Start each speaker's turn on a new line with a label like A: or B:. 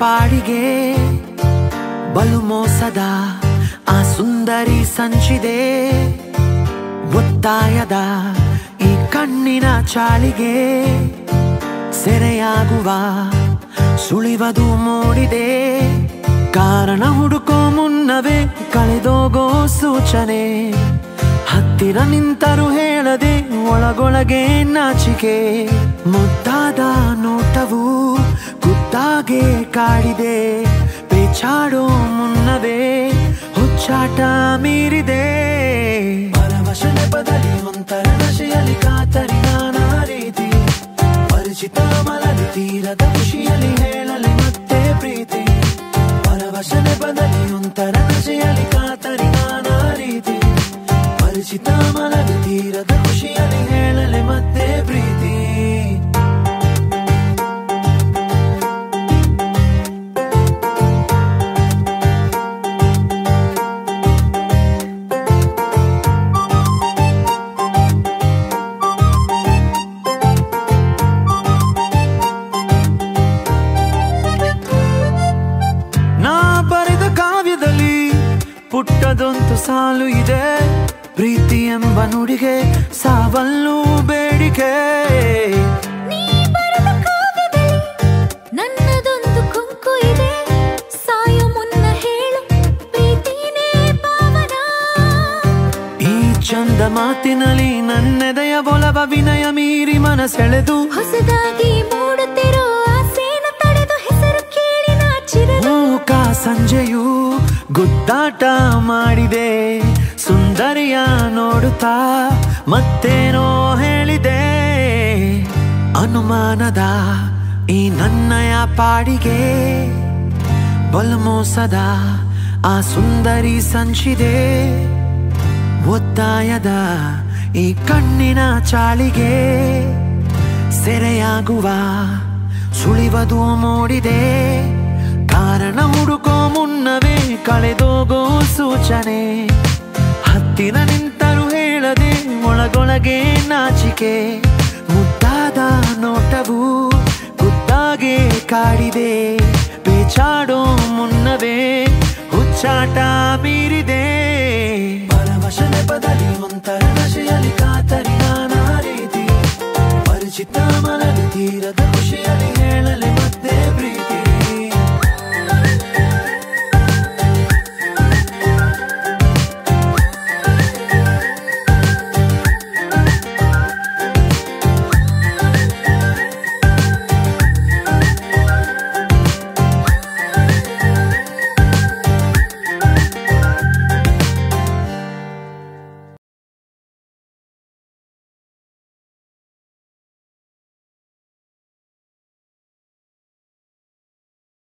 A: ಪಾಡಿಗೆ ಬಲು ಮೋಸದ ಆ ಸುಂದರಿ ಸಂಚಿದೆ ಒತ್ತಾಯದ ಈ ಕಣ್ಣಿನ ಚಾಳಿಗೆ ಸೆರೆಯಾಗುವ ಸುಳಿವದು ಮೂಡಿದೆ ಕಾರಣ ಹುಡುಕೋ ಮುನ್ನವೇ ಕಳೆದೋಗೋ ಸೂಚನೆ ಹತ್ತಿರ ನಿಂತರು ಹೇಳದೆ ಒಳಗೊಳಗೆ ನಾಚಿಕೆ ಮುದ್ದಾದ ನೋಟವು ಗುದ್ದಾಗೆ ಕಾಡಿದೆ ಪೇಚಾಡೋ ಮುನ್ನವೇ ಹುಚ್ಚಾಟ ಮೀರಿದೆ ಪರವಶನೆ ಬದಲಿ ಒಂಥರ ನಶೆಯಲ್ಲಿ ಕಾತರಿ ನಾನಾ ರೀತಿ ಪರಿಚಿತ ಮಲಗಿ ತೀರದ ಖುಷಿಯಲ್ಲಿ ಹೇಳಲಿ ಮತ್ತೆ ಪ್ರೀತಿ ಪರವಶನೆ ಬದಲಿ ಒಂಥರ ನಶೆಯಲ್ಲಿ ಕಾತರಿ ನಾನಾ ರೀತಿ ಪರಿಚಿತ ಮಲಗಿ ತೀರದ ಖುಷಿಯಲ್ಲಿ ಹೇಳಲಿ ಮತ್ತೆ ಪ್ರೀತಿ ಪುಟ್ಟದೊಂದು ಸಾಲು ಇದೆ ಪ್ರೀತಿ ಎಂಬ ನುಡಿಗೆ ಸಾವಲ್ಲೂ ಬೇಡಿಕೆ
B: ನನ್ನದೊಂದು ಕೊಂಕು ಇದೆ ಸಾಯೋ ಮುನ್ನ ಹೇಳು ಪ್ರೀತಿನೇ ಪಾವನ
A: ಈ ಚಂದ ಮಾತಿನಲ್ಲಿ ನನ್ನೆದೆಯ ಒಲವ ವಿನಯ ಮೀರಿ ಮನಸೆಳೆದು
B: ಹೊಸದಾಗಿ ಮೂಡುತ್ತಿರೋ ಆಸೆನ ತಡೆದು ಹೆಸರು ಕೇಳಿ ನಾಚಿರಲು
A: ಮೂಕ ಸಂಜೆಯು ಗುದ್ದಾಟ ಮಾಡಿದೆ ಸುಂದರಿಯ ನೋಡುತ್ತಾ ಮತ್ತೇನೋ ಹೇಳಿದೆ ಅನುಮಾನದ ಈ ನನ್ನಯ ಪಾಡಿಗೆ ಬಲು ಮೋಸದ ಆ ಸುಂದರಿ ಸಂಚಿದೆ ಒತ್ತಾಯದ ಈ ಕಣ್ಣಿನ ಚಾಳಿಗೆ ಸೆರೆಯಾಗುವ ಸುಳಿವದು ಮೂಡಿದೆ ಕಾರಣ ಹುಡುಕೋ ಮುನ್ನವೇ ಕಳೆದೋಗೋ ಸೂಚನೆ ಹತ್ತಿರ ನಿಂತರು ಹೇಳದೆ ಒಳಗೊಳಗೆ ನಾಚಿಕೆ ಮುದ್ದಾದ ನೋಟವು ಗುದ್ದಾಗೆ ಕಾಡಿದೆ ಪೇಚಾಡೋ ಮುನ್ನವೇ ಹುಚ್ಚಾಟ ಮೀರಿದೆ ಪರವಶನೆ ಬದಲಿ ಒಂಥರ ನಶೆಯ